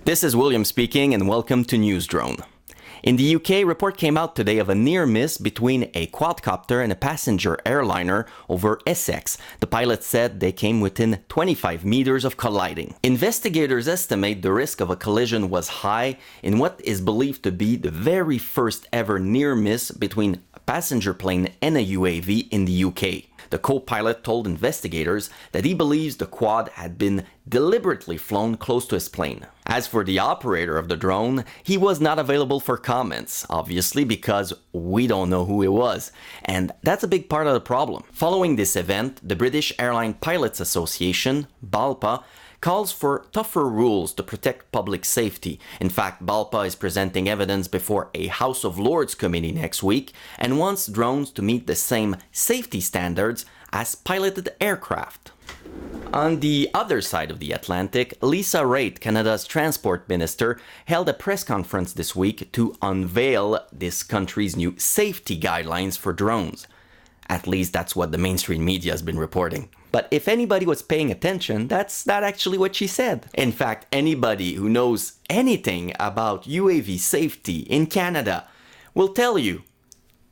This is William speaking, and welcome to NewsDrone. In the UK, a report came out today of a near miss between a quadcopter and a passenger airliner over Essex. The pilot said they came within 25 meters of colliding. Investigators estimate the risk of a collision was high in what is believed to be the very first ever near miss between a passenger plane and a UAV in the UK. The co-pilot told investigators that he believes the quad had been deliberately flown close to his plane. As for the operator of the drone, he was not available for comments, obviously because we don't know who he was. And that's a big part of the problem. Following this event, the British Airline Pilots Association, BALPA, calls for tougher rules to protect public safety. In fact, BALPA is presenting evidence before a House of Lords committee next week and wants drones to meet the same safety standards as piloted aircraft. On the other side of the Atlantic, Lisa Raitt, Canada's transport minister, held a press conference this week to unveil this country's new safety guidelines for drones. At least that's what the mainstream media has been reporting. But if anybody was paying attention, that's not actually what she said. In fact, anybody who knows anything about UAV safety in Canada will tell you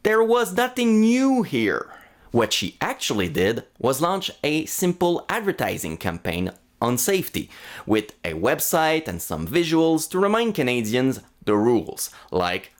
there was nothing new here. What she actually did was launch a simple advertising campaign on safety, with a website and some visuals to remind Canadians the rules, like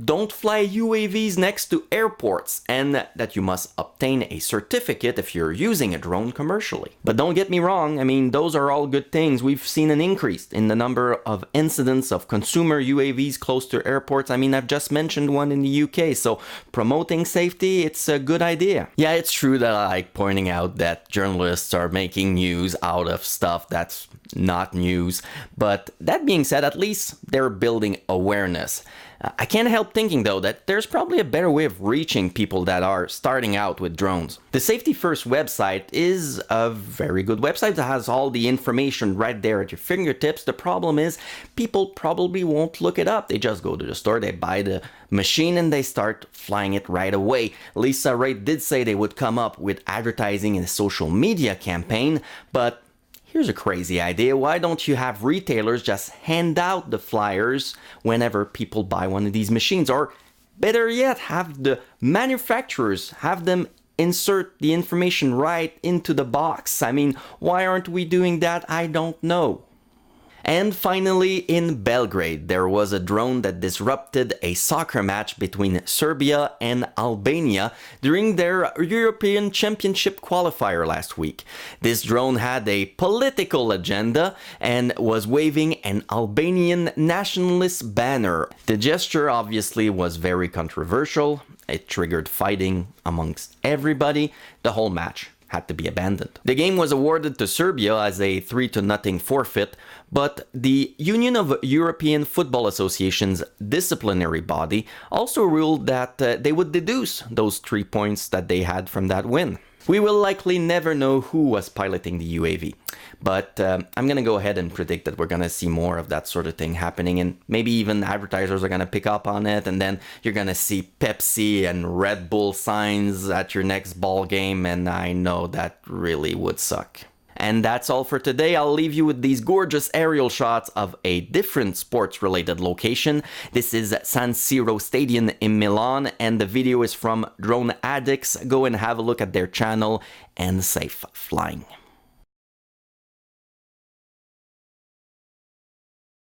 don't fly UAVs next to airports, and that you must obtain a certificate if you're using a drone commercially. But don't get me wrong, those are all good things. We've seen an increase in the number of incidents of consumer UAVs close to airports. I've just mentioned one in the UK, so promoting safety, it's a good idea. Yeah, it's true that I like pointing out that journalists are making news out of stuff that's not news. But that being said, at least they're building awareness. I can't help thinking, though, that there's probably a better way of reaching people that are starting out with drones. The Safety First website is a very good website that has all the information right there at your fingertips. The problem is people probably won't look it up. They just go to the store, they buy the machine, and they start flying it right away. Lisa Raitt did say they would come up with advertising and a social media campaign, but here's a crazy idea. Why don't you have retailers just hand out the flyers whenever people buy one of these machines? Or better yet, have the manufacturers have them insert the information right into the box. Why aren't we doing that? I don't know. And finally, in Belgrade, there was a drone that disrupted a soccer match between Serbia and Albania during their European Championship qualifier last week. This drone had a political agenda and was waving an Albanian nationalist banner. The gesture obviously was very controversial. It triggered fighting amongst everybody. The whole match had to be abandoned. The game was awarded to Serbia as a 3-0 forfeit, but the Union of European Football Associations disciplinary body also ruled that they would deduce those 3 points that they had from that win. We will likely never know who was piloting the UAV, but I'm going to go ahead and predict that we're going to see more of that sort of thing happening, and maybe even advertisers are going to pick up on it, and then you're going to see Pepsi and Red Bull signs at your next ball game, and I know that really would suck. And that's all for today. I'll leave you with these gorgeous aerial shots of a different sports-related location. This is San Siro Stadium in Milan, and the video is from Drone Addicts. Go and have a look at their channel, and safe flying.